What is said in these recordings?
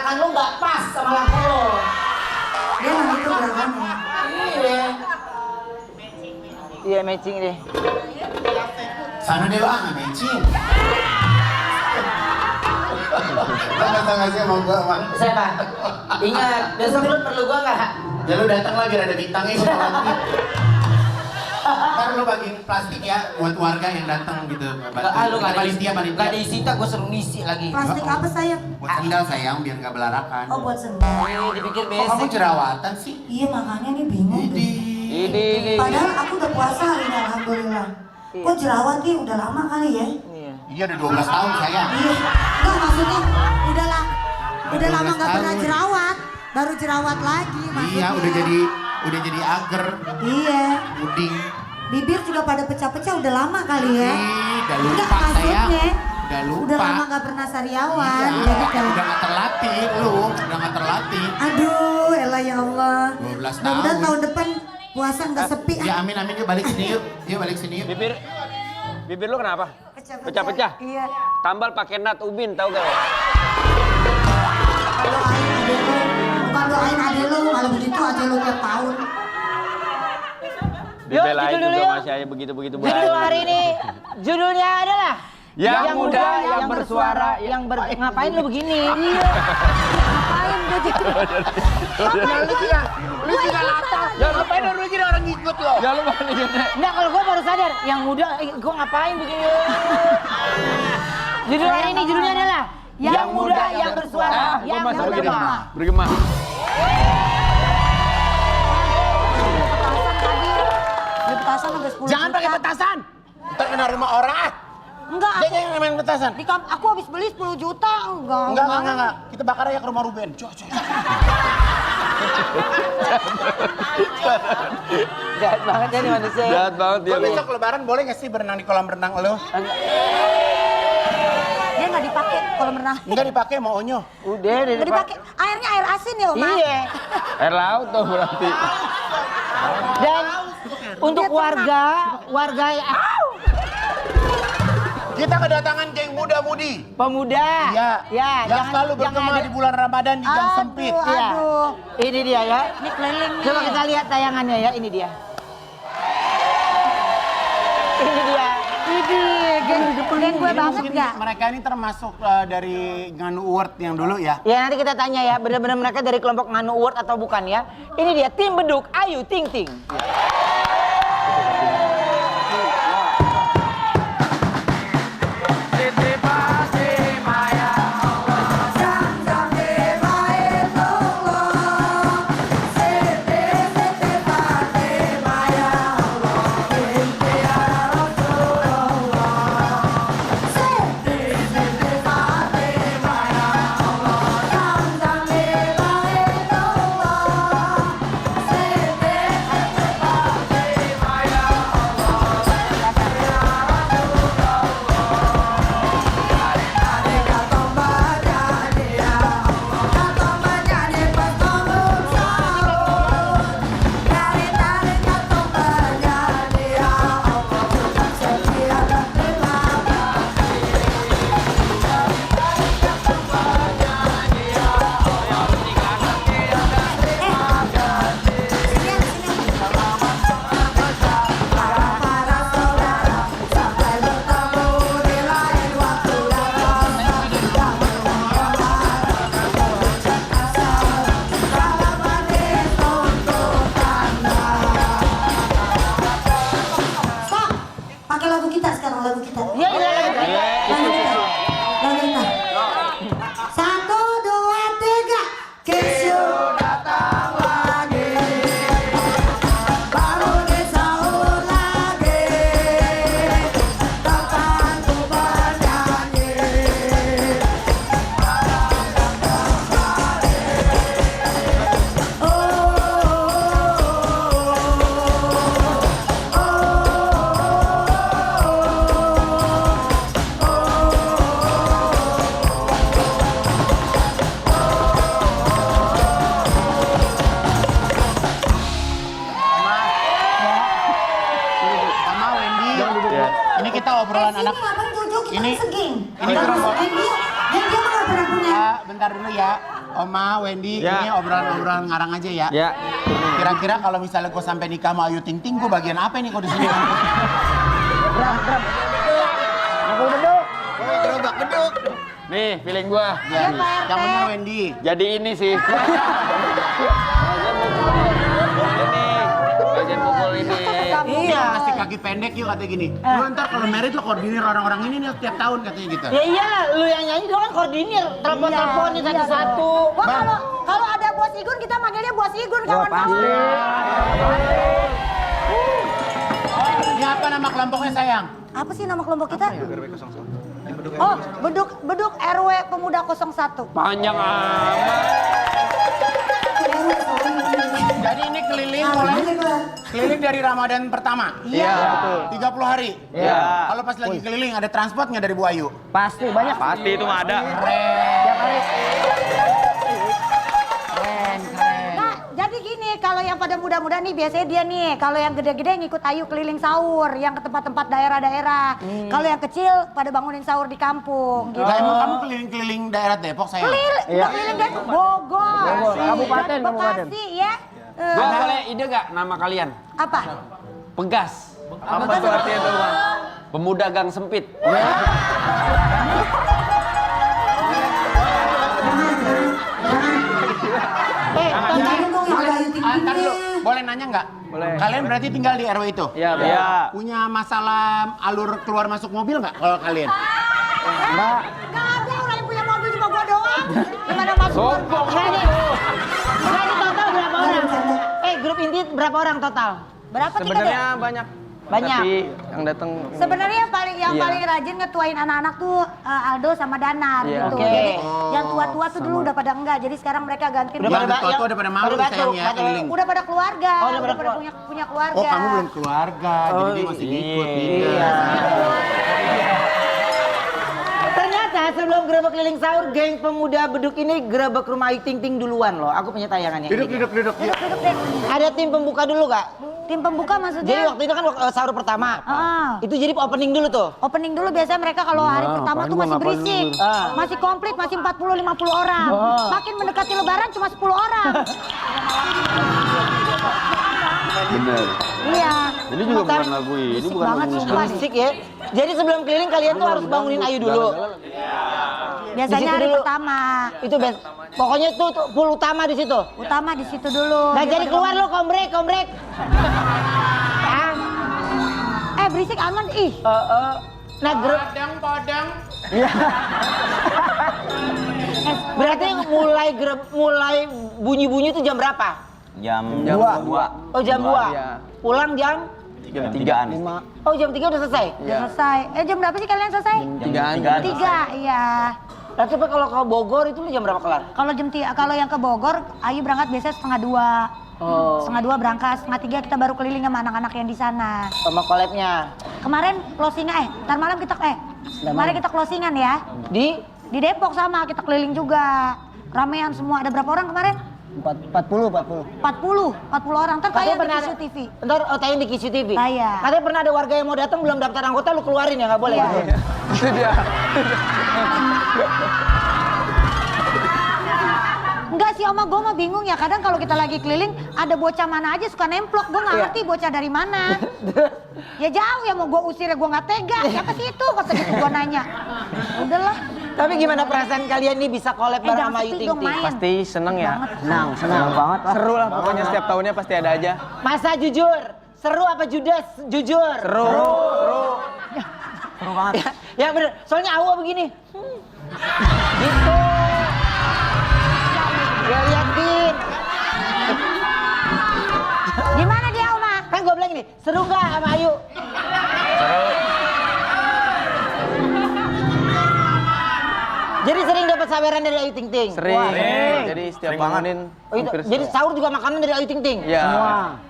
gerakan lu nggak pas sama lagu lu. Dia emang itu gerakannya. Iya. Iya matching deh. Sana dia nggak matching. Tengah-tengah sih mau gua emang. Siapa? Ingat, besok lu perlu gua nggak? Ya lu datang lagi ada bintangnya gua nanti. Ntar lu bagiin plastik ya buat warga yang datang gitu. Lu nggak ada panitia. Nggak ada disita, gua suruh ngisi lagi. Plastik apa sayang? Buat sendal sayang biar nggak belarakan. Oh buat sendal. Dipikir Kok kamu basic. jerawatan sih? Iya makanya nih bingung deh. Ini. Padahal aku udah puasa hari ini alhamdulillah. Kok jerawat nih udah lama kali ya? Iya. Iya udah 12 tahun sayang. Iya. Enggak maksudnya udah lama 12 nggak pernah tahun. jerawat. Baru jerawat lagi maksudnya. Iya udah jadi ager, Iya. puding. Bibir juga pada pecah-pecah udah lama kali ya. Udah lupa Enggak, sayang. maksudnya, Udah lupa. Udah lama nggak pernah sariawan. Iya, Jadi kan. udah nggak terlatih lu, udah nggak terlatih. Aduh, elah ya Allah. 12 Mudah-mudahan tahun. tahun depan puasa nggak sepi. Ya amin yuk balik sini yuk. Yuk balik sini yuk. Bibir lu kenapa? Pecah-pecah? Iya. Tambal pakai nat ubin, tahu gak? Bukan doain adek lu, malah begitu aja lu tiap tahun. Dibelain judul dulu juga yuk. masih aja begitu-begitu Judul hari ini, judulnya adalah Yang muda, yang bersuara, ngapain lu begini? Iya. Ngapain lu gitu? Lu juga latah. Ya ngapain lu jadi orang ngikut lo? Ya lu balik gitu. Enggak, kalau gua baru sadar, yang muda, gua ngapain begini? Judul hari ini judulnya adalah Yang Muda Yang Bersuara, Yang Bergema. Bergema. Beli petasan sampai 10 Jangan juta. pakai petasan. Ntar kena rumah orang ah. Enggak, Dia jangan main petasan. aku habis beli 10 juta. Enggak. Kita bakar aja ke rumah Ruben. Coy. Jahat banget ya nih manusia. Jahat banget dia. Gua besok lebaran boleh nggak sih berenang di kolam renang lo? Dia nggak dipakai kolam renang. Enggak dipakai mau onyo. Udah di Nggak dipakai. Airnya air asin ya, Oma? Iya. Air laut tuh berarti. Dan untuk warga yang Kita kedatangan geng muda-mudi. pemuda. Iya. Ya, Yang selalu bergema di bulan Ramadan di gang sempit. Iya. Aduh. Ini dia ya. Ini keliling nih. Coba kita lihat tayangannya ya, ini dia. Ini dia. Geng gue banget nggak? Mereka ini termasuk dari Nganu Award yang dulu ya. Ya nanti kita tanya ya, benar-benar mereka dari kelompok Nganu Award atau bukan ya. Ini dia tim beduk Ayu Ting Ting. Pakai lagu kita sekarang, lagu kita. Iya, iya. Lagu kita. Lagu kita. 1, 2, 3. Kesyo datang lagi. Baru di sahur lagi. Kapan ku bernyanyi. Sama Wendy. Ini kita obrolan anak. Ngapain Jojo? Kita Ini- segeng. ini Kita kelompok- segeng dia. Dia mah nggak pernah punya. Bentar dulu ya. Oma, Wendy, Ya. ini obrolan-obrolan ngarang aja ya. Ya. Kira-kira kalau misalnya kau sampai nikah sama Ayu Ting Ting, kau bagian apa nih kau di sini? Aku beduk. Gerobak beduk. Nih, feeling gua. Ya, yang benar Wendy. Jadi ini sih. Bagian pukul ini. Iya. Kasih kaki pendek yuk katanya gini. Lu ntar kalau merit lo koordinir orang-orang ini nih tiap tahun katanya gitu. Ya iyalah, lu yang nyanyi doang kan koordinir. Telepon-teleponin satu-satu. Wah, kalau ada Bos Igun kita manggilnya Bos Igun kawan-kawan. Ini apa nama kelompoknya sayang? Apa sih nama kelompok kita? Oh, beduk RW Pemuda 01. Panjang amat. Jadi ini keliling keliling dari Ramadan pertama. Iya, betul. 30 hari. Iya. Kalau pas lagi keliling ada transport nggak dari Bu Ayu? Pasti banyak. Pasti itu mah ada. Tiap hari. Nah, jadi gini, kalau yang pada muda-muda nih biasanya dia nih, kalau yang gede-gede ngikut Ayu keliling sahur, yang ke tempat-tempat daerah-daerah. Kalau yang kecil pada bangunin sahur di kampung gitu. Lah emang kamu keliling-keliling daerah Depok sayang? Keliling deh, Bogor, Kabupaten, dan Bekasi ya. Gua boleh ide gak nama kalian? Apa? Pegas. Apa tuh artinya tuh, Bang? Pemuda gang sempit. Ntar dulu, boleh nanya nggak? Boleh. Kalian berarti tinggal di RW itu? Iya, iya. Punya masalah alur keluar masuk mobil nggak kalau kalian? Enggak ada orang yang punya mobil cuma gua doang. Gimana masuk? Sombong. Enggak ini total berapa orang? Grup inti berapa orang total? Berapa kita Sebenarnya deh? banyak. Banyak. Tapi yang datang Sebenarnya yang Iya. paling rajin ngetuain anak-anak tuh Aldo sama Danar Iya. gitu. Oke. Jadi yang tua-tua tuh dulu udah pada enggak. Jadi sekarang mereka ganti. Udah Yang pada tua-tua yang- udah pada malu pada batu, sayang ya pada- keliling. Udah pada keluarga, Oh, udah udah pada pada punya keluarga. Oh kamu belum keluarga, jadi dia masih ngikut nih. Iya. Ternyata sebelum gerobak keliling sahur, geng pemuda beduk ini gerobak rumah Ayu Ting Ting duluan loh. Aku punya tayangannya. Duduk. Duduk deh. Ada tim pembuka dulu kak? Tim pembuka Jadi maksudnya? waktu itu kan sahur pertama. Ah. Itu jadi opening dulu tuh. Opening dulu biasanya mereka kalau hari pertama tuh masih berisik. Masih komplit, masih 40-50 orang. Makin mendekati lebaran cuma 10 orang. Bener. Iya. Ini juga Bukan- bukan lagu ini, Berisik bukan banget lagu sumpah deh. Berisik ya. Jadi sebelum keliling kalian tuh harus bangunin Ayu dulu. Biasanya Di situ hari dulu. pertama. Itu pokoknya tuh full utama di situ. Utama di situ dulu. Nah Biar jadi pada keluar bangun. lo kombrek. Ah, Berisik aman ih. nah grup Podang. berarti mulai bunyi-bunyi itu jam berapa? Jam 2. Oh jam 2. Iya. Pulang jam 3-an. 5. Oh jam 3 udah selesai. Udah selesai. Jam berapa sih kalian selesai? 3-an. 3, iya. Nah, tapi kalau ke Bogor itu lu jam berapa kelar? Kalau yang ke Bogor, Ayu berangkat biasanya 1:30. Oh. 2:30 berangkat, 1:30 kita baru keliling sama anak-anak yang di sana. Sama collabnya. Kemarin closingan, ntar malam kita kemarin kita closingan ya. Di Di Depok sama kita keliling juga. Ramean semua. Ada berapa orang kemarin? 40. 40 orang. Ntar Katanya tayang di pernah Kisu TV. Ntar tayang di Kisu TV. Tayang. Katanya pernah ada warga yang mau datang belum daftar anggota lu keluarin ya nggak boleh. Iya. Gitu. Itu dia. Enggak sih Oma, gue mah bingung ya. Kadang kalau kita lagi keliling, ada bocah mana aja suka nemplok. Gue nggak Iya. ngerti bocah dari mana. Ya jauh ya mau gue usir ya gue nggak tega. Siapa sih itu? Kata gitu gue nanya. Udahlah. Tapi gimana perasaan kalian nih bisa collab bareng jangan sama Ayu sepi Ting dong, Ting? main. Pasti seneng ya. Senang banget lah. Seru lah pokoknya setiap tahunnya pasti ada aja. Masa jujur, seru apa judes? Jujur. Seru. Seru banget. Ya bener, soalnya Awa begini. Gitu. Gak liatin. Gimana dia Oma? Kan gue bilang gini, seru gak sama Ayu? Jadi sering dapat saweran dari Ayu Ting Ting? Sering. Wah. Jadi setiap bangunin. Oh, itu, hampir jadi semua. sahur juga makanan dari Ayu Ting Ting? Iya.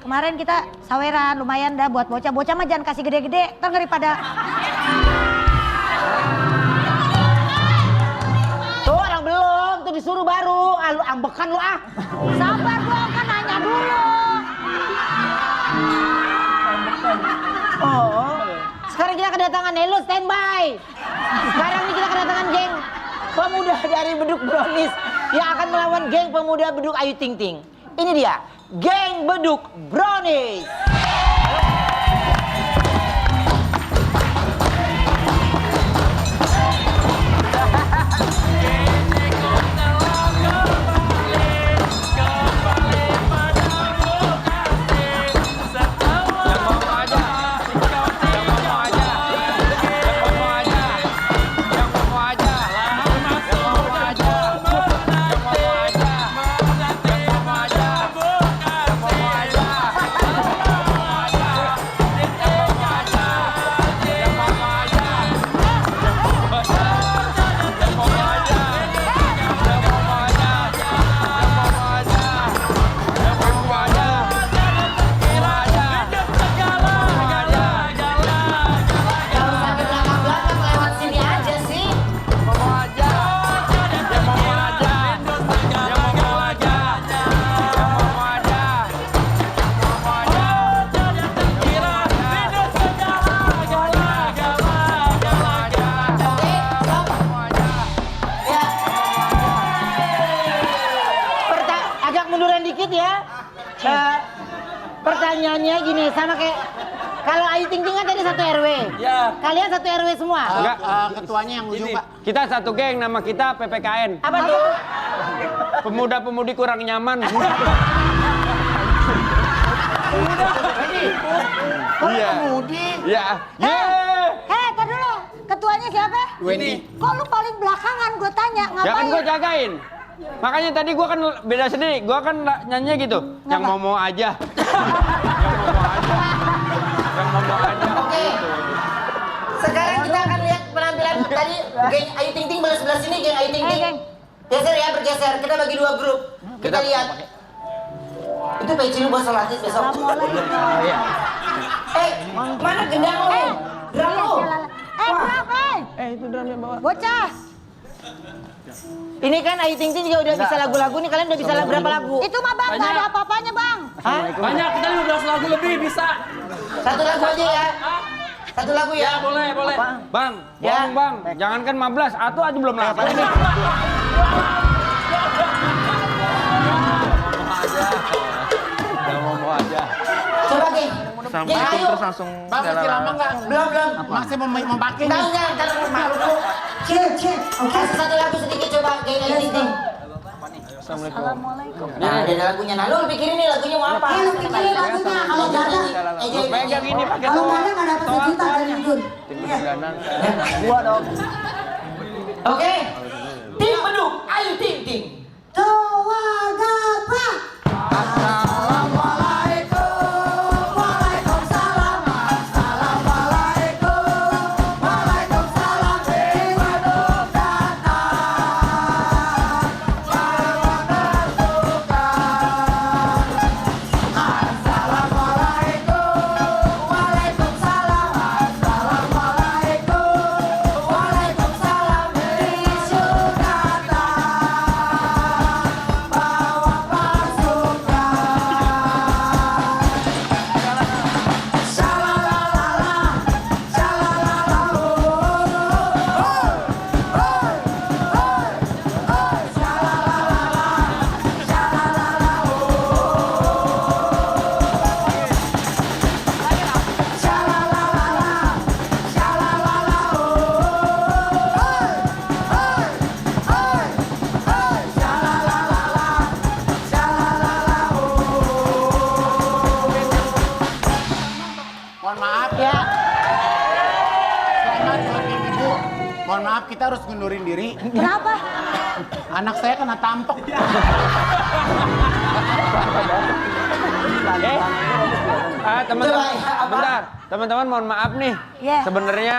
Kemarin kita saweran lumayan dah buat bocah. Bocah mah jangan kasih gede-gede. Ntar daripada Tuh orang belum, tuh disuruh baru. Ah, lu ambekan lu ah. sabar gua kan nanya dulu. Oh. Sekarang kita kedatangan Hello standby. Sekarang ini kita kedatangan geng pemuda dari Beduk Brownies yang akan melawan geng pemuda Beduk Ayu Ting Ting. Ini dia, geng Beduk Brownies. Pertanyaannya gini, sama kayak kalau Ayu Ting Ting kan tadi satu RW. Ya. Kalian satu RW semua. Enggak. Ketuanya yang ujung, Pak. Kita satu geng, nama kita PPKN. Apa tuh? Pemuda-pemudi kurang nyaman. Iya. Iya. Tar dulu. Ketuanya siapa? Wendy. Kok lu paling belakangan gue tanya, Ya kan ngapain? gue jagain. Makanya tadi gue kan beda sendiri. Gue kan nyanyinya gitu. Yang mau aja. Yang mau aja. Oke. Sekarang kita akan lihat penampilan tadi geng Ayu Ting Ting sebelah sini, geng Ayu Ting Ting. Geng. Geser ya, bergeser. Kita bagi dua grup. Kita lihat. Itu peci lu buat sholat Id besok. Mana gendang lu? Drum lu. Berapa? Itu drumnya bawa. Bocah. Ini kan Ayu Ting Ting juga udah bisa lagu-lagu nih. Kalian udah bisa berapa lagu? Itu mah bang, gak ada apa-apanya bang. Hah? Banyak, kita 15 lagu lebih bisa. Satu lagu aja ya. Satu lagu ya. Boleh. Bang, Ya. bohong bang. Jangankan 15, atu aja belum laku. Mau aja. Coba geng. Geng Ayu. Terus langsung Bang, masih lama nggak? Belum. Masih mau pakai Tahu nih. nggak kalau malu? Kasih satu lagu sedikit coba geng Ayu Ting Ting. Assalamualaikum. Nah, ada lagunya. Nah, lu pikirin nih lagunya mau apa? Lu pikirin lagunya, kalau gak ada, Pegang ini pakai kalau toa. gak ada gak dapat sejuta dari Jun. Tim Besudanan. Gua dong. Oke. Tim Beduk Ayu Ting Ting. Doa gapa. Mohon maaf. Ya. Selamat buat ibu. Mohon maaf, kita harus ngundurin diri. Kenapa? Anak saya kena tampok. Teman-teman, bentar. Teman-teman mohon maaf nih. Iya. Sebenarnya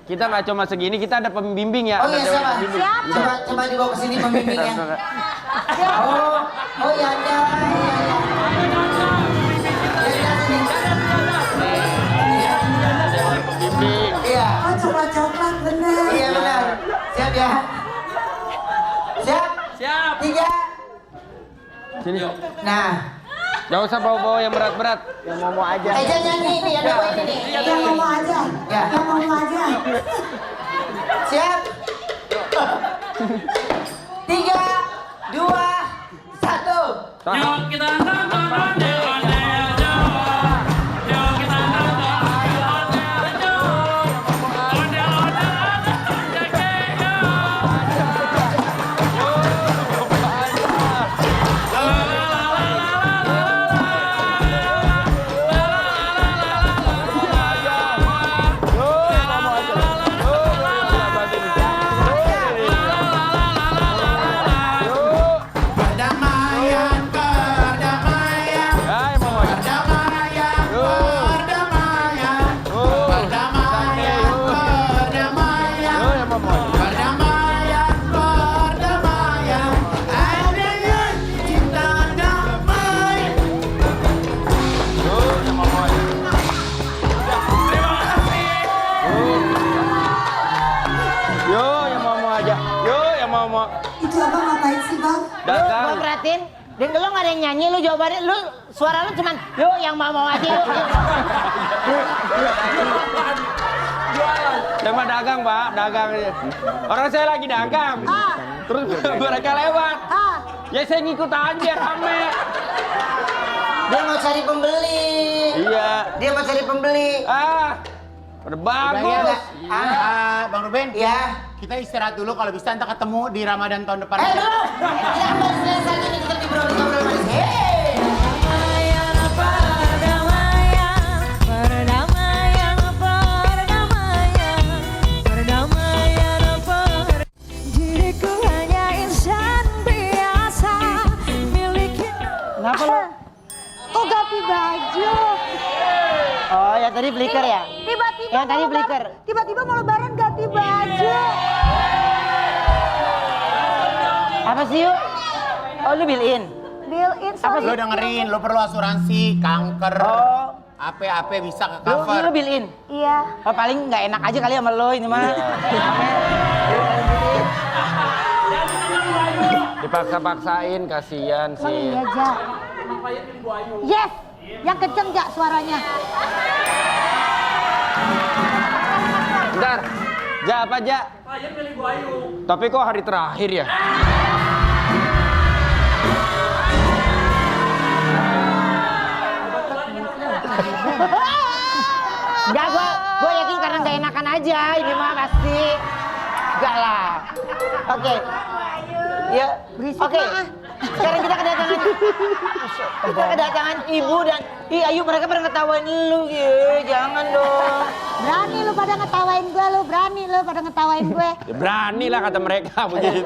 kita nggak cuma segini, kita ada pembimbing ya. Oh Ada iya dewan siapa? pembimbing. Coba dibawa ke sini pembimbingnya. Oh iya ada. Pembimbing. Iya. Oh coklat-coklat bener. Iya benar. Siap ya. Siap. Siap. 3. Sini. Nah. Gak usah bawa-bawa yang berat-berat. Jangan nyanyi nih, ada poin ini. Yang mau aja. Ya. Yang mau aja. Siap. 3, 2, 1. Yuk kita nonton ondel-ondel Jawa. Yuk kita nonton ondel-ondel Jawa. Ondel-ondel Perdamaian, perdamaian, perdamaian, perdamaian, perdamaian, perdamaian, perdamaian, perdamaian, adanya cinta damai. Yo, yang mau aja. Yo, yang mau. Itu abang ngapain sih bang? Lu gua Dagang. perhatiin, dan lu gak ada yang nyanyi, lu jawabannya, lu suara lu cuman, yuk yang mau aja yuk. Saya mah dagang, Pak. Dagang. Orang saya lagi dagang. Ah. Terus mereka lewat. Ah, Ya saya ngikut aja rame. Dia mau cari pembeli. Iya. Dia mau cari pembeli. Udah Udah ya, bagus. Bang Ruben, Ya. kita istirahat dulu kalau bisa ntar ketemu di Ramadan tahun depan. Belum. Kita kembali selesai ini kita di ngobrol manis. Hey. Diriku hanya insan biasa miliki. Kenapa lu? kok ganti baju? Oh ya tadi flicker ya? Tiba-tiba Yang tadi mau flicker. lebaran- Tiba-tiba mau lebaran ganti baju. Apa sih yuk? Oh lu built in? Bill in sorry. Lo dengerin, lo perlu asuransi, kanker, Oh. apa bisa ke Lu cover. built in? Iya. Oh, paling nggak enak aja kali sama lo ini mah. Dipaksa-paksain, kasihan Oh sih. iya, Ja. Yes, yang kenceng Ja suaranya. Bentar. Ja apa Ja? Tapi kok hari terakhir ya? Enggak, gua yakin karena nggak enakan aja ini mah pasti. Enggak lah. Oke. Ya, Berisik oke. mah. Sekarang kita kedatangan ibu dan ayo mereka pada ngetawain lu ya, jangan dong. Berani lu pada ngetawain gue, lu berani lu pada ngetawain gue. Ya berani lah kata mereka begitu.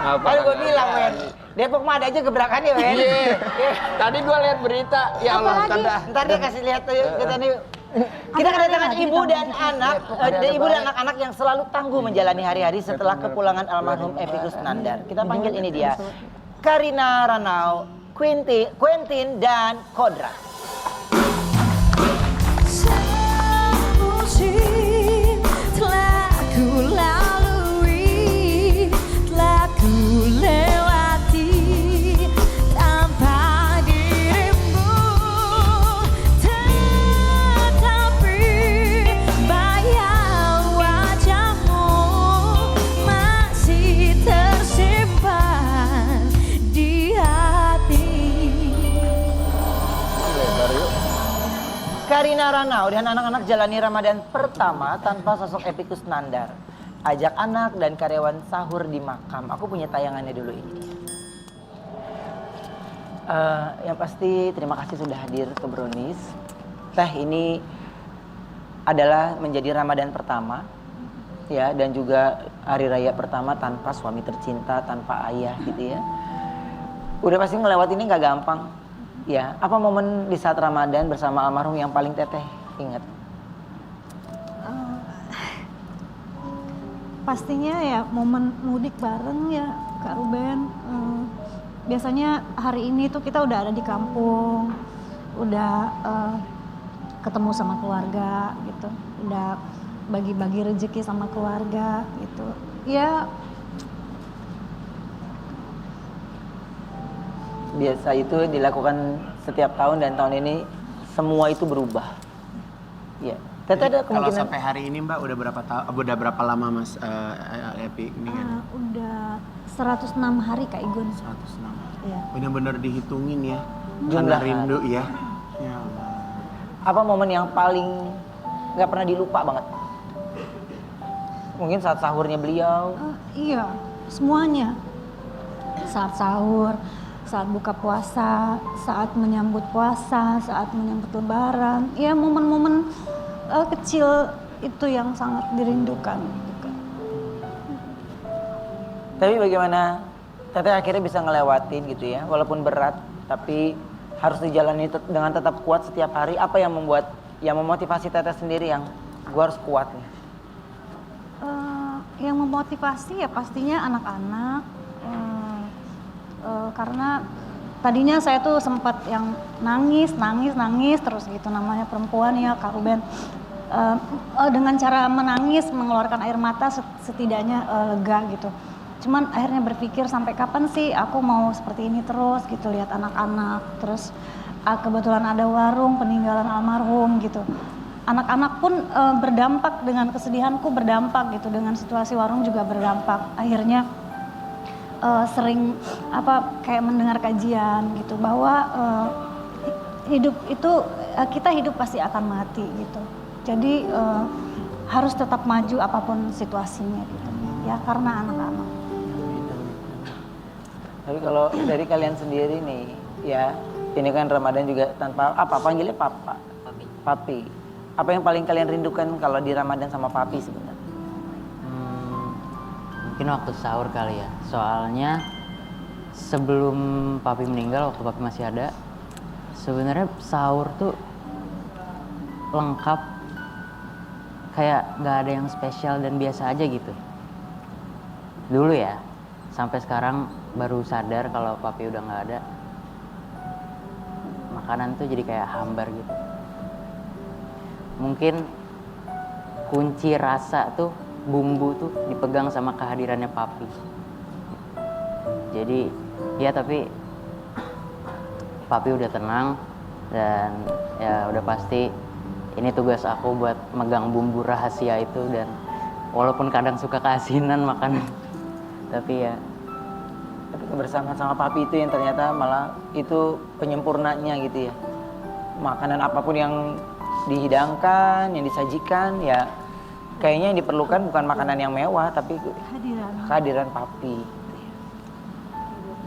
Kalau gua bilang, Men, Depok mah ada aja gebrakannya, Men. Iya. Tadi gua lihat berita, ya Allah, Apalagi? tanda. Ntar dia kasih lihat tuh, kita nih. Kita kedatangan ibu dan anak, ibu dan anak-anak yang selalu tangguh menjalani hari-hari setelah kepulangan almarhum Epi Kusnandar. Kita panggil ini dia, Karina Ranau, Quentin dan Kodrat. Musim telah ku lalui, telah ku lewati tanpa dirimu, tetapi bayang wajahmu masih tersimpan di hati. Karina Ranau dan anak-anak jalani Ramadan pertama tanpa sosok Epi Kusnandar. Ajak anak dan karyawan sahur di makam. Aku punya tayangannya dulu ini. Yang pasti terima kasih sudah hadir ke Brownies. Teh ini adalah menjadi Ramadan pertama, ya, dan juga hari raya pertama tanpa suami tercinta, tanpa ayah gitu ya. Udah pasti ngelewat ini nggak gampang. Ya, apa momen di saat Ramadan bersama almarhum yang paling teteh ingat? Pastinya ya momen mudik bareng ya Kak Ruben. Biasanya hari ini tuh kita udah ada di kampung, udah ketemu sama keluarga gitu, udah bagi-bagi rezeki sama keluarga gitu. Ya Biasa itu dilakukan setiap tahun dan tahun ini semua itu berubah. Ya, Teteh ada Kalau kemungkinan sampai hari ini Mbak udah berapa lama Mas Epi ini kan? Udah 106 hari Kak Igun. 106. Iya. Bener-bener dihitungin ya. Jumlah Karena rindu ya. Ya Allah. apa momen yang paling nggak pernah dilupa banget? Mungkin saat sahurnya beliau. Iya, semuanya. Saat sahur, saat buka puasa, saat menyambut puasa, saat menyambut lebaran. Ya momen-momen kecil itu yang sangat dirindukan. Tapi bagaimana Teteh akhirnya bisa ngelewatin gitu ya, walaupun berat, tapi harus dijalani dengan tetap kuat setiap hari. Apa yang memotivasi Teteh sendiri yang gue harus kuat nih? Yang memotivasi ya pastinya anak-anak. Karena tadinya saya tuh sempat yang nangis terus gitu, namanya perempuan ya Kak Ruben. Dengan cara menangis, mengeluarkan air mata setidaknya lega gitu. Cuman akhirnya berpikir sampai kapan sih aku mau seperti ini terus gitu, lihat anak-anak. Terus kebetulan ada warung peninggalan almarhum gitu. Anak-anak pun berdampak dengan kesedihanku, berdampak gitu, dengan situasi warung juga berdampak. Akhirnya sering kayak mendengar kajian gitu bahwa hidup itu kita hidup pasti akan mati gitu. Jadi harus tetap maju apapun situasinya gitu ya, karena anak-anak. Tapi kalau dari kalian sendiri nih, ya ini kan Ramadan juga tanpa panggilnya papa, papi. Apa yang paling kalian rindukan kalau di Ramadan sama papi sebenarnya? Mungkin waktu sahur kali ya. Soalnya sebelum papi meninggal, waktu papi masih ada, sebenarnya sahur tuh lengkap, kayak nggak ada yang spesial dan biasa aja gitu. Dulu ya, sampai sekarang baru sadar kalau papi udah nggak ada. Makanan tuh jadi kayak hambar gitu. Mungkin kunci rasa tuh, bumbu tuh dipegang sama kehadirannya papi. Jadi ya, tapi papi udah tenang dan ya udah pasti ini tugas aku buat megang bumbu rahasia itu. Dan walaupun kadang suka keasinan makanan, tapi ya Kebersamaan sama papi itu yang ternyata malah itu penyempurnanya gitu ya. Makanan apapun yang dihidangkan, yang disajikan ya kayaknya yang diperlukan bukan makanan yang mewah, tapi kehadiran papi.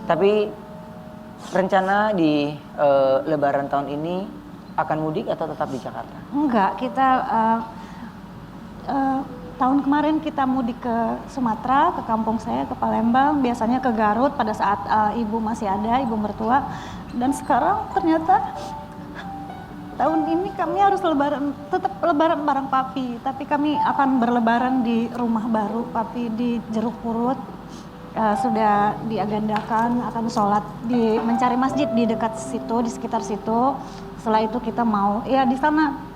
Tapi rencana di Lebaran tahun ini akan mudik atau tetap di Jakarta? Enggak, kita tahun kemarin kita mudik ke Sumatera, ke kampung saya, ke Palembang, biasanya ke Garut pada saat ibu masih ada, ibu mertua. Dan sekarang ternyata tahun ini kami harus tetap lebaran bareng papi, tapi kami akan berlebaran di rumah baru papi di Jeruk Purut. Sudah diagendakan akan sholat mencari masjid di dekat situ, di sekitar situ. Setelah itu kita mau ya di sana.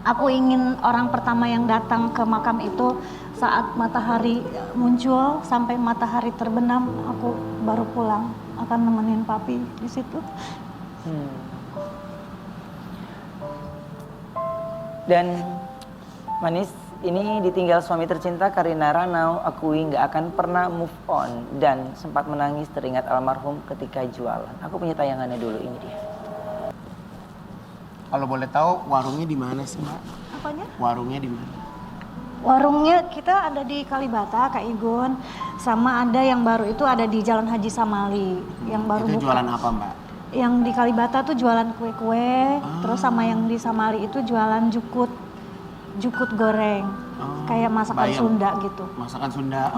Aku ingin orang pertama yang datang ke makam itu saat matahari muncul sampai matahari terbenam, aku baru pulang, akan nemenin papi di situ. Dan Manis, ini ditinggal suami tercinta Karina Ranau, akui nggak akan pernah move on dan sempat menangis teringat almarhum ketika jualan. Aku punya tayangannya dulu, ini dia. Kalau boleh tahu warungnya di mana sih Mbak? Apanya? Warungnya di mana? Warungnya kita ada di Kalibata, Kak Igun, sama ada yang baru itu ada di Jalan Haji Samali, yang baru Itu buka. jualan apa Mbak? Yang di Kalibata tuh jualan kue-kue, terus sama yang di Samali itu jualan jukut goreng, kayak masakan bayam. Sunda gitu. Masakan Sunda.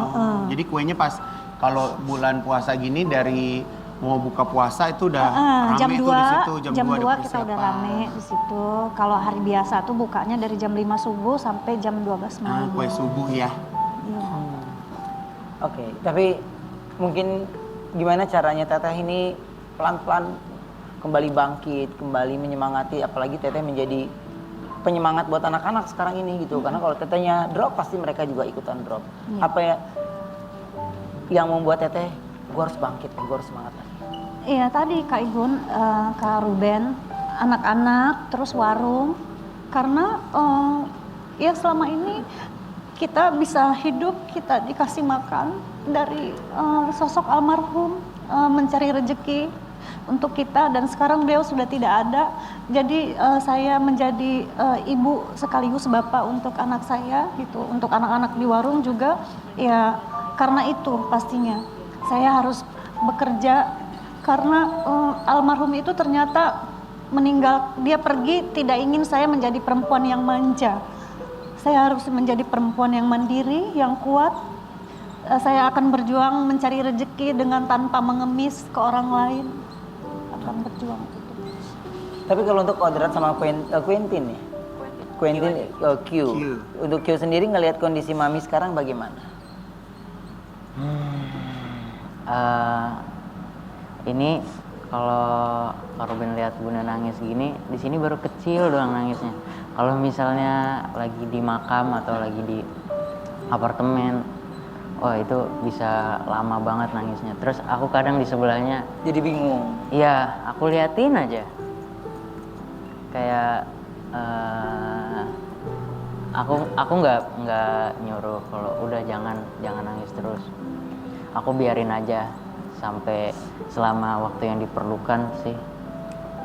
Jadi kuenya pas kalau bulan puasa gini dari mau buka puasa itu udah rame jam tuh 2, di situ. jam 2 ada kita udah persiapan. rame di situ. Kalau hari biasa tuh bukanya dari jam 5 subuh sampai jam 12 malam. Kue subuh ya. Iya. Oke, tapi mungkin gimana caranya Teteh ini pelan-pelan kembali bangkit, kembali menyemangati, apalagi Teteh menjadi penyemangat buat anak-anak sekarang ini gitu. Karena kalau Tetehnya drop pasti mereka juga ikutan drop. Iya. Apa ya yang membuat Teteh, gue harus bangkit, gue harus semangat lagi? Iya tadi Kak Igun, Kak Ruben, anak-anak, terus warung. karena ya selama ini kita bisa hidup, kita dikasih makan dari sosok almarhum, mencari rezeki untuk kita, dan sekarang beliau sudah tidak ada. Jadi saya menjadi ibu sekaligus bapak untuk anak saya gitu, untuk anak-anak di warung juga. Ya karena itu pastinya saya harus bekerja, karena almarhum itu ternyata meninggal, dia pergi tidak ingin saya menjadi perempuan yang manja. Saya harus menjadi perempuan yang mandiri, yang kuat. Saya akan berjuang mencari rezeki dengan tanpa mengemis ke orang lain. Akan berjuang. Tapi kalau untuk Kodrat sama Quentin nih, Quentin Q. Untuk Q sendiri ngelihat kondisi Mami sekarang bagaimana? Ini kalau Kak Ruben lihat Bunda nangis gini, di sini baru kecil doang nangisnya. Kalau misalnya lagi di makam atau lagi di apartemen, wah itu bisa lama banget nangisnya. Terus aku kadang di sebelahnya Jadi bingung. iya, aku liatin aja. Kayak aku nggak nyuruh kalau udah jangan nangis terus. Aku biarin aja sampai selama waktu yang diperlukan sih.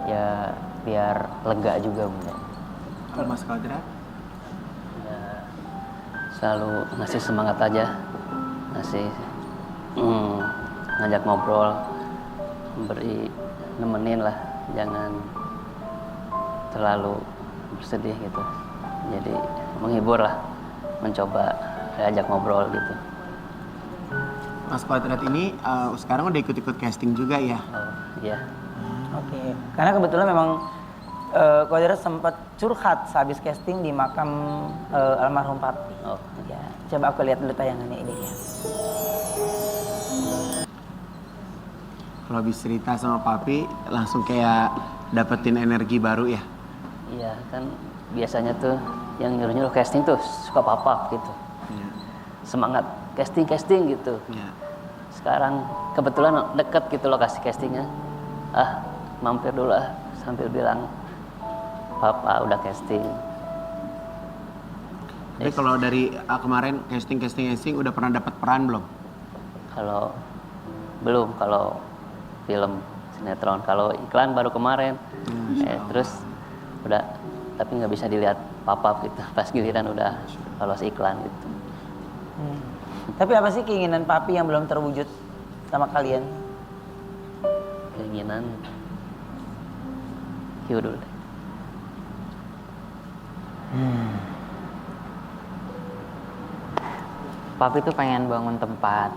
Ya biar lega juga Bunda. Kalau Mas Kodrat? Ya, selalu ngasih semangat aja, ngasih ngajak ngobrol, nemenin lah, jangan terlalu bersedih gitu. Jadi menghibur lah, mencoba diajak ngobrol gitu. Mas Kodrat ini sekarang udah ikut-ikut casting juga ya? Oh iya. Oke. Karena kebetulan memang Kodrat sempat curhat sehabis casting di makam almarhum Papi. Oh. Ya, coba aku lihat dulu tayangannya ini ya. Kalau habis cerita sama Papi langsung kayak dapetin energi baru ya? Iya kan biasanya tuh yang nyuruh-nyuruh casting tuh suka papa gitu. Iya. Semangat casting gitu. Iya. Sekarang kebetulan deket gitu lokasi castingnya. Mampir dulu sambil bilang papa udah casting. Tapi kalau dari kemarin casting udah pernah dapat peran belum? Kalau belum, kalau film sinetron, kalau iklan baru kemarin. Terus udah, tapi nggak bisa dilihat papa gitu. Pas giliran udah lolos iklan gitu. Tapi apa sih keinginan Papi yang belum terwujud sama kalian? Keinginan hiu dulu deh. Papi tuh pengen bangun tempat.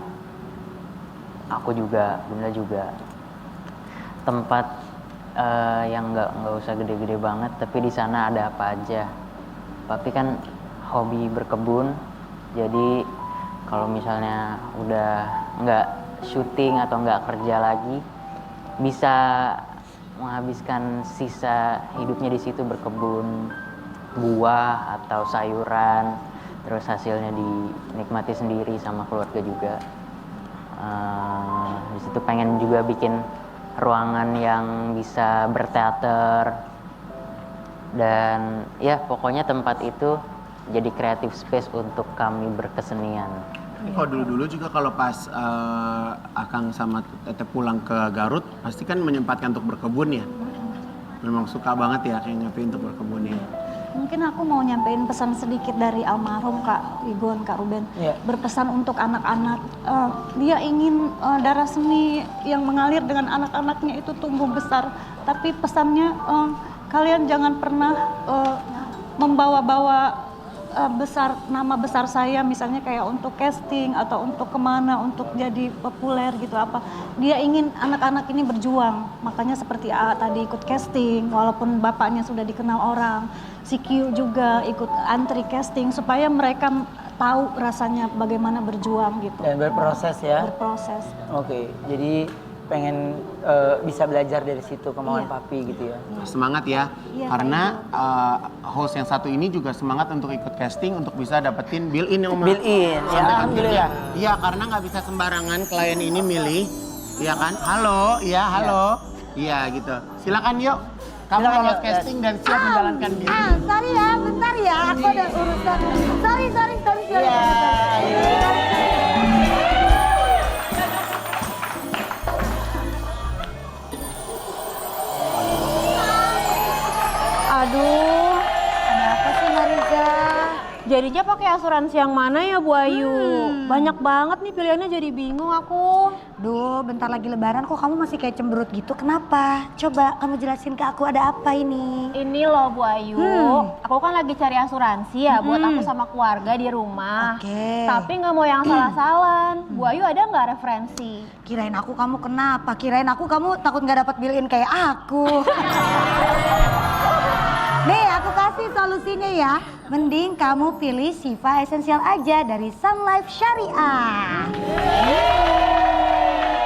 Aku juga, Bunda juga. Tempat yang nggak usah gede-gede banget, tapi di sana ada apa aja. Papi kan hobi berkebun, jadi kalau misalnya udah nggak syuting atau nggak kerja lagi, bisa menghabiskan sisa hidupnya di situ berkebun buah atau sayuran, terus hasilnya dinikmati sendiri sama keluarga juga. Di situ pengen juga bikin ruangan yang bisa berteater, dan ya pokoknya tempat itu jadi creative space untuk kami berkesenian. Kalau dulu-dulu juga kalau pas Akang sama Tete pulang ke Garut, pasti kan menyempatkan untuk berkebun ya. Memang suka banget ya kayak ngapain untuk berkebun ya. Mungkin aku mau nyampein pesan sedikit dari almarhum Kak Igon, Kak Ruben. Iya. Berpesan untuk anak-anak. Dia ingin darah seni yang mengalir dengan anak-anaknya itu tumbuh besar. Tapi pesannya kalian jangan pernah membawa-bawa nama besar saya, misalnya kayak untuk casting atau untuk kemana, untuk jadi populer gitu apa. Dia ingin anak-anak ini berjuang, makanya seperti A tadi ikut casting walaupun bapaknya sudah dikenal orang. Si Q juga ikut antri casting supaya mereka tahu rasanya bagaimana berjuang gitu. Dan berproses ya? Berproses. Oke, jadi pengen bisa belajar dari situ kemauan Iya. Papi gitu ya. Semangat ya, Iya, karena host yang satu ini juga semangat untuk ikut casting untuk bisa dapetin bill-in yang Bill in, ya alhamdulillah. Iya, karena nggak bisa sembarangan klien ini milih, iya kan? Halo, iya halo, iya gitu. Silakan yuk. Kamu lolos casting dan siap menjalankan diri. Sorry ya, bentar ya. Aku ada urusan. Sorry. Aduh, Ada apa sih Mariza? jadinya pakai asuransi yang mana ya Bu Ayu? Banyak banget nih pilihannya, jadi bingung aku. Duh, bentar lagi lebaran kok kamu masih kayak cemberut gitu. Kenapa? Coba kamu jelasin ke aku ada apa ini? Ini loh Bu Ayu, aku kan lagi cari asuransi ya buat aku sama keluarga di rumah. Oke. Tapi nggak mau yang salah-salahan. Bu Ayu ada nggak referensi? Kirain aku kamu kenapa? Kirain aku kamu takut nggak dapat bill-in kayak aku. Nih aku kasih solusinya ya. Mending kamu pilih Shifa Essential aja dari Sun Life Syariah.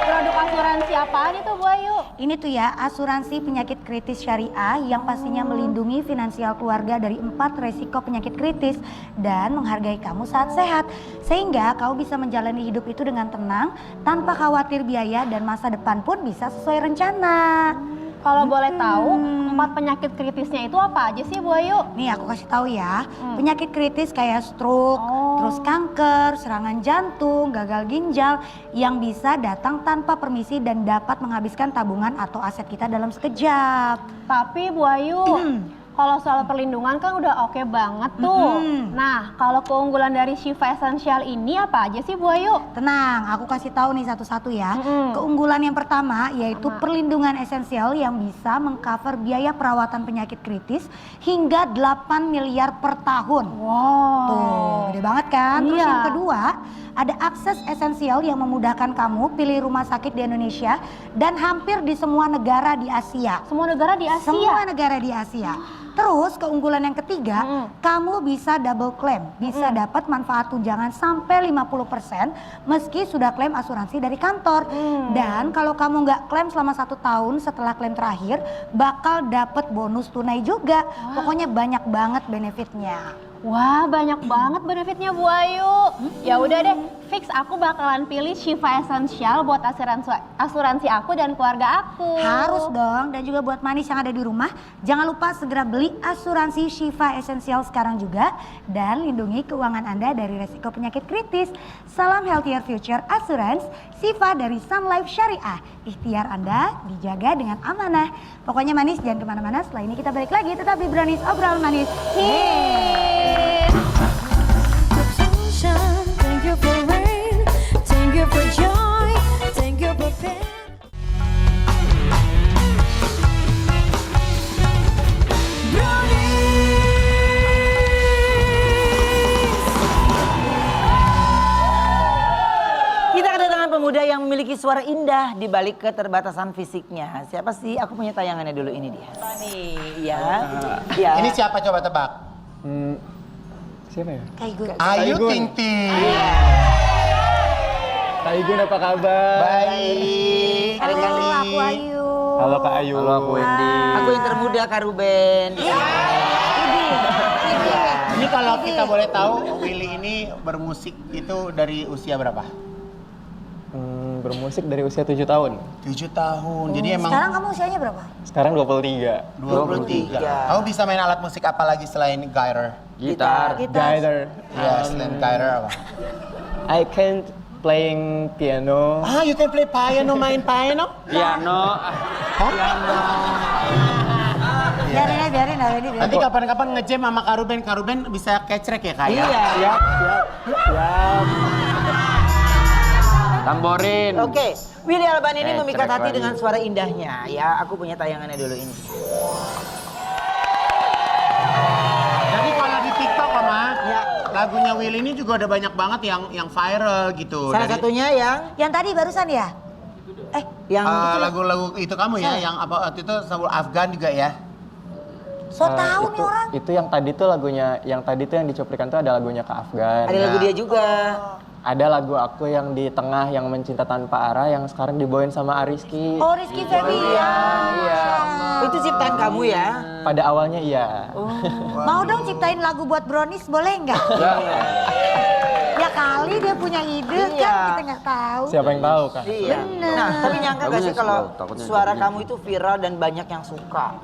Produk asuransi apaan itu Bu Ayu? Ini tuh ya asuransi penyakit kritis syariah yang pastinya melindungi finansial keluarga dari 4 resiko penyakit kritis dan menghargai kamu saat sehat. Sehingga kamu bisa menjalani hidup itu dengan tenang tanpa khawatir biaya dan masa depan pun bisa sesuai rencana. Kalau boleh tahu, 4 penyakit kritisnya itu apa aja sih Bu Ayu? Nih aku kasih tahu ya, penyakit kritis kayak stroke, terus kanker, serangan jantung, gagal ginjal yang bisa datang tanpa permisi dan dapat menghabiskan tabungan atau aset kita dalam sekejap. Tapi Bu Ayu, kalau soal perlindungan kan udah oke banget tuh. Nah, kalau keunggulan dari Shifa Essential ini apa aja sih Bu Ayu? Tenang, aku kasih tahu nih satu-satu ya. Keunggulan yang pertama yaitu perlindungan esensial yang bisa mengcover biaya perawatan penyakit kritis hingga 8 miliar per tahun. Wow. Tuh, gede banget kan? Terus Iya. yang kedua, ada akses esensial yang memudahkan kamu pilih rumah sakit di Indonesia dan hampir di semua negara di Asia. Semua negara di Asia? Semua negara di Asia. Terus keunggulan yang ketiga, kamu bisa double claim, bisa dapat manfaat tunjangan sampai 50% meski sudah klaim asuransi dari kantor. Dan kalau kamu nggak klaim selama 1 tahun setelah klaim terakhir, bakal dapat bonus tunai juga. Pokoknya banyak banget benefitnya. Wah, banyak banget benefitnya Bu Ayu. Ya udah deh, fix aku bakalan pilih Shifa Essential buat asuransi aku dan keluarga aku. Harus dong, dan juga buat manis yang ada di rumah, jangan lupa segera beli asuransi Shifa Essential sekarang juga dan lindungi keuangan Anda dari resiko penyakit kritis. Salam Healthier Future Assurance, Shifa dari Sun Life Syariah. Ikhtiar Anda dijaga dengan amanah. Pokoknya manis jangan kemana-mana, setelah ini kita balik lagi tetap di Brownies Obrolan Manis. Thank you for rain, thank you for joy, thank you for pain. Kita kedatangan pemuda yang memiliki suara indah di balik keterbatasan fisiknya. Siapa sih? Aku punya tayangannya dulu, ini dia. Nih, ya. Ya. Ini siapa coba tebak? Siapa ya? Ayu Ting Ting. Kak Igun apa kabar? Baik. Halo, aku Ayu. Halo Kak Ayu. Halo aku Wendy. Aku yang termuda, Kak Ruben. Ini kalau kita boleh tahu, Willy ini bermusik itu dari usia berapa? Bermusik dari usia 7 tahun. 7 tahun. Jadi emang Sekarang kamu usianya berapa? Sekarang 23. 23. Kamu bisa main alat musik apa lagi selain gyre? Gitar. Gitar. Ya, selain gyre apa? I can playing piano. Ah, you can play piano, main piano? Piano. Biarin. Nanti kapan-kapan nge-jam sama Karuben. Karuben bisa kecrek ya, Kak? Iya. Siap. Tamborin. Oke, Willy Alban ini memikat cerek hati lagi. dengan suara indahnya. Ya, aku punya tayangannya dulu ini. Jadi kalau di TikTok, Mama, Ya. lagunya Willy ini juga ada banyak banget yang viral gitu. Salah satunya Yang tadi barusan ya? yang lagu-lagu itu kamu ya, yang apa waktu itu Sabul Afgan juga ya? So tahu nih orang. Itu yang tadi tuh lagunya, yang dicuplikan tuh ada lagunya Kak Afgan. ada lagu dia juga. Ada lagu aku yang di tengah yang mencinta tanpa arah yang sekarang dibawain sama Ariski. Oh, Rizky Febian. Iya. Itu ciptaan kamu ya? Pada awalnya iya. Mau dong ciptain lagu buat Brownies, boleh nggak? Ya kali dia punya ide kan, kita nggak tahu. Siapa yang tahu kan? Iya. Bener. Nah, tapi nyangka gak sih kalau suara kamu itu viral dan banyak yang suka?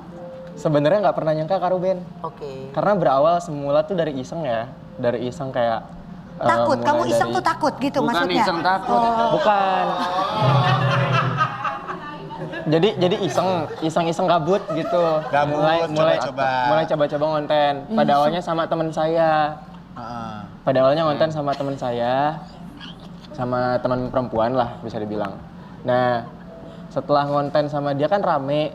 Sebenarnya nggak pernah nyangka Kak Ruben. Oke. Karena berawal semula tuh dari iseng ya. Dari iseng kayak Takut, mulai kamu iseng dari- tuh takut gitu Bukan maksudnya? iseng takut. Bukan. Jadi iseng gabut gitu. Gabut, mulai coba-coba. coba-coba ngonten. Pada awalnya sama teman saya. Pada awalnya ngonten sama teman saya, sama teman perempuan lah bisa dibilang. Nah, setelah ngonten sama dia kan rame.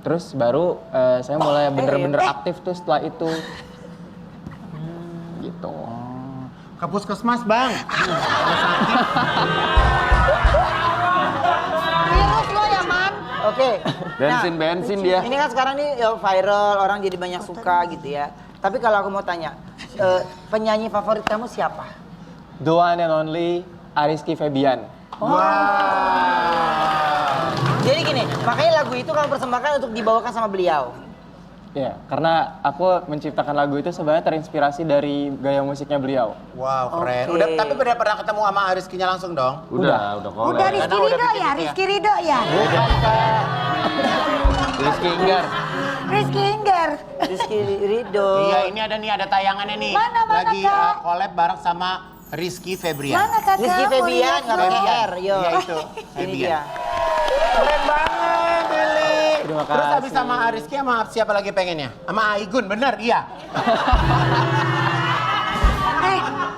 Terus baru saya mulai bener-bener aktif tuh setelah itu. Gitu. Ke puskesmas, Bang. Virus lo ya, Man. Oke. Bensin dia. Ini kan sekarang nih viral, orang jadi banyak suka gitu ya. Tapi kalau aku mau tanya, penyanyi favorit kamu siapa? The one and only Ariski Febian. Jadi gini, makanya lagu itu kamu persembahkan untuk dibawakan sama beliau. Ya, karena aku menciptakan lagu itu sebenarnya terinspirasi dari gaya musiknya beliau. Wow, keren. Oke. Udah, tapi udah pernah ketemu sama Rizky-nya langsung dong? Udah kok. Udah Rizky Karena udah Ridho bikin ya? itu ya? Rizky Ridho ya? Rizky Inggar. Rizky Inggar. Rizky Ridho. Iya, ini ada tayangannya nih. Mana, Lagi Kak? collab bareng sama Rizky Febrian. Mana kakak? Rizky Mau Febian, lihat nggak dong. pakai R, yo. Iya itu, Ini Febian. dia. Keren banget, Billy. Terima Terus kasih. abis sama Rizky sama siapa lagi pengennya? Sama Aigun, bener, iya.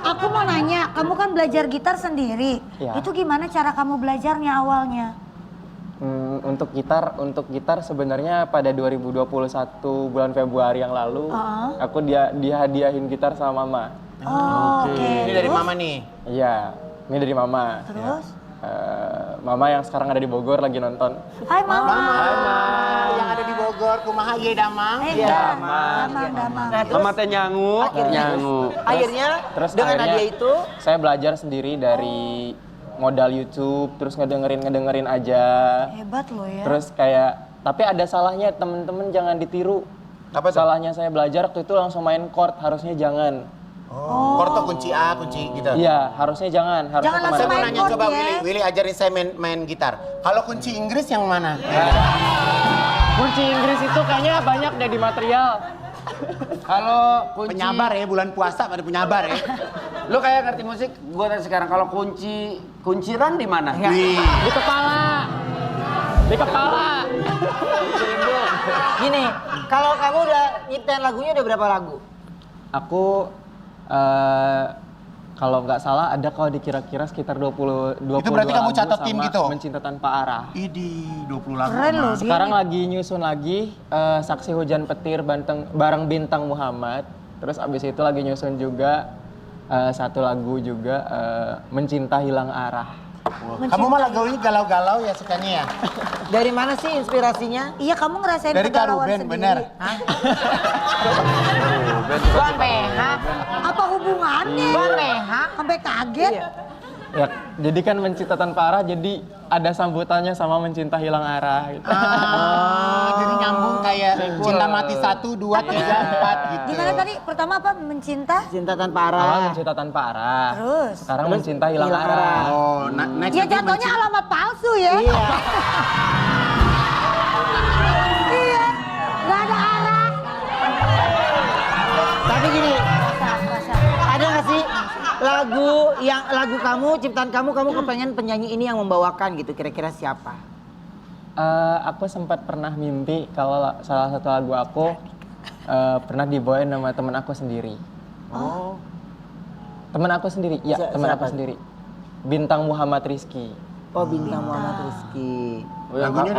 Aku mau nanya, kamu kan belajar gitar sendiri. Ya. Itu gimana cara kamu belajarnya awalnya? Untuk gitar sebenarnya pada 2021 bulan Februari yang lalu, aku dihadiahin gitar sama Mama. Oh, oke. Ini dari Mama nih. Iya, ini dari Mama. Terus? Mama yang sekarang ada di Bogor lagi nonton. Hai Mama. Yang ada di Bogor, kumaha ye damang. Damang. Nah, terus Mama teh nyangu. akhirnya Terus dengan akhirnya hadiah itu, saya belajar sendiri dari modal YouTube, terus ngedengerin aja. Hebat lo ya. Terus kayak, tapi ada salahnya temen-temen jangan ditiru. Apa tuh? Salahnya saya belajar waktu itu langsung main chord, harusnya jangan. Chord tuh kunci A, kunci gitu. Iya, harusnya jangan. Harusnya Jangan kemana- Saya mau main nanya chord coba ya. Willy ajarin saya main gitar. Kalau kunci Inggris yang mana? Kunci Inggris itu kayaknya banyak deh di material. Kalau kunci Penyabar ya, bulan puasa pada penyabar ya. Lu kayak ngerti musik, gua tanya sekarang kalau kunciran di mana? Wih. Di kepala. Di kepala. gini, kalau kamu udah nyiptain lagunya udah berapa lagu? Aku kalau nggak salah ada kalau dikira-kira sekitar 20 Itu berarti kamu lagu catetin sama gitu? Mencinta Tanpa Arah. Idi, 20 lagu. Keren loh. Sekarang lagi nyusun lagi Saksi Hujan Petir bareng Bintang Muhammad. Terus abis itu lagi nyusun juga satu lagu juga Mencinta Hilang Arah. Kamu mah lagu ini galau-galau ya sukanya ya? Dari mana sih inspirasinya? Iya kamu ngerasain Dari Kak kegalauan Ruben, sendiri. bener. Bang Meha. Apa hubungannya? Bang Meha. Sampai kaget. Iya. Ya, jadi kan Mencinta Tanpa Arah jadi ada sambutannya sama Mencinta Hilang Arah gitu. Jadi nyambung kayak cinta mati 1, 2, 3, 4 gitu. Gimana tadi? Pertama apa? Mencinta? Cinta Tanpa Arah. Awal Mencinta Tanpa Arah. Terus? Sekarang Terus Mencinta Hilang Hilang Arah. Arah. Oh, next Ya nanti jatuhnya alamat palsu ya. Iya. Iya. Gak ada arah. Tapi gini, ada nggak sih lagu kamu, ciptaan kamu kepengen penyanyi ini yang membawakan gitu, kira-kira siapa? Aku sempat pernah mimpi kalau salah satu lagu aku pernah dibawain sama teman aku sendiri. Oh. Teman aku sendiri, ya teman aku Siapa? sendiri. Bintang Muhammad Rizky. Oh, Bintang Muhammad Rizky. Lagunya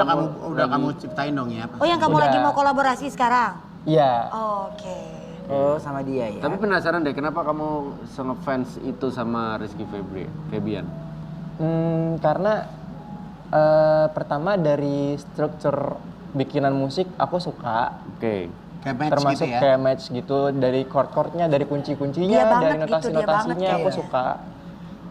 udah kamu ciptain dong ya? Oh yang kamu Udah. lagi mau kolaborasi sekarang? Iya. Oke. Oh, sama dia ya. Tapi penasaran deh, kenapa kamu ngefans itu sama Rizky Febian? Karena pertama dari struktur bikinan musik aku suka. Oke. Kayak match Termasuk gitu ya? kayak match gitu dari chord-chordnya, dari kunci-kuncinya, Iya banget dari gitu, dia notasi-notasinya banget aku kayaknya. suka.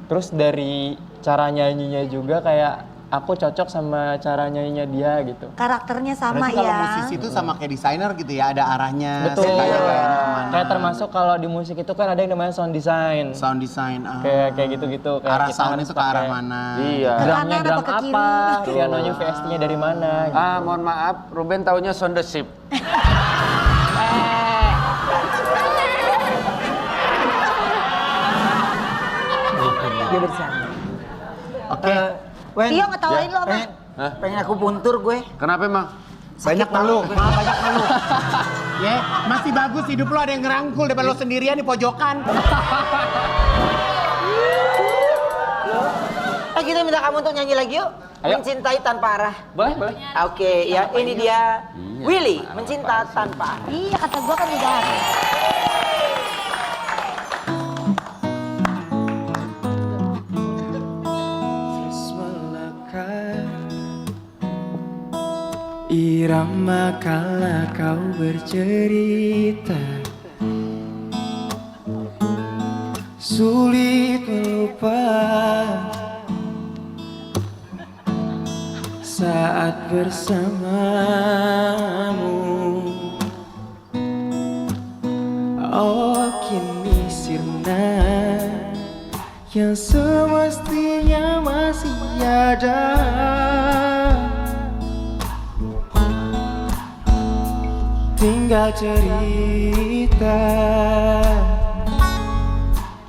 Terus dari cara nyanyinya juga kayak aku cocok sama cara nyanyinya dia gitu. Karakternya sama Berarti kalau ya. musisi itu sama kayak desainer gitu ya, ada arahnya. Betul. Kayaknya kemana. Kayak termasuk kalau di musik itu kan ada yang namanya sound design. Sound design. Kayak gitu-gitu. Kayak Arah kita sound harus itu ke arah pakai mana? Iya. Ke Drumnya kanan drum apa ke kiri? apa, pianonya VST-nya dari mana. Gitu. Mohon maaf, Ruben taunya sound the ship. Dia bercanda. Oke. Wen, Tio ngetawain lo apa? pengen aku puntur gue. Kenapa emang? Banyak ngeluh, banyak ngeluh. Ya, masih bagus hidup lo ada yang ngerangkul daripada lo sendirian di pojokan. Kita minta kamu untuk nyanyi lagi yuk. Ayo. Mencintai tanpa arah. Boleh, boleh. Oke, ya ini dia Willy, Mencinta Tanpa Arah. Iya kata gua kan udah. Irama kala kau bercerita, sulit lupa saat bersamamu. Oh kini sirna yang semestinya masih ada, tinggal cerita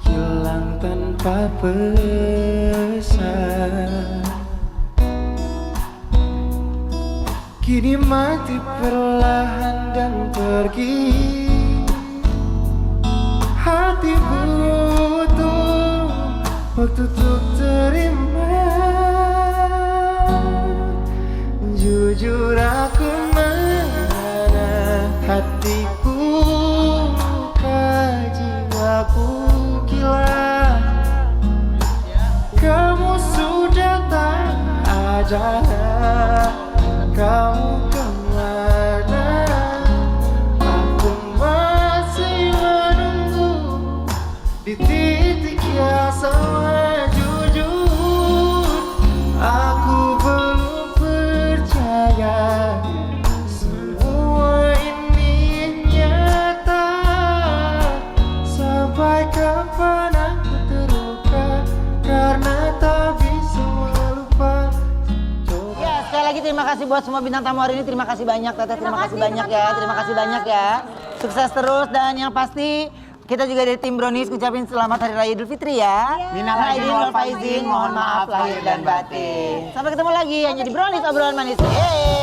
hilang tanpa pesan. Kini mati perlahan dan pergi, hati butuh waktu untuk terima. Jujur aku hatiku luka, jiwaku gila. Kamu sudah tak ada, kamu kemana? Aku masih menunggu di titik yang sama. Jujur, aku belum percaya kapan aku terluka karena tak bisa melupa. Ya, sekali lagi terima kasih buat semua bintang tamu hari ini. Terima kasih banyak Teteh, terima kasih banyak ya. Terima kasih banyak ya. Sukses terus dan yang pasti kita juga dari tim Brownies ngucapin selamat Hari Raya Idul Fitri ya. Minal aidin wal faizin, mohon maaf lahir dan batin. Sampai ketemu lagi hanya di Brownies obrolan manis. Yeay.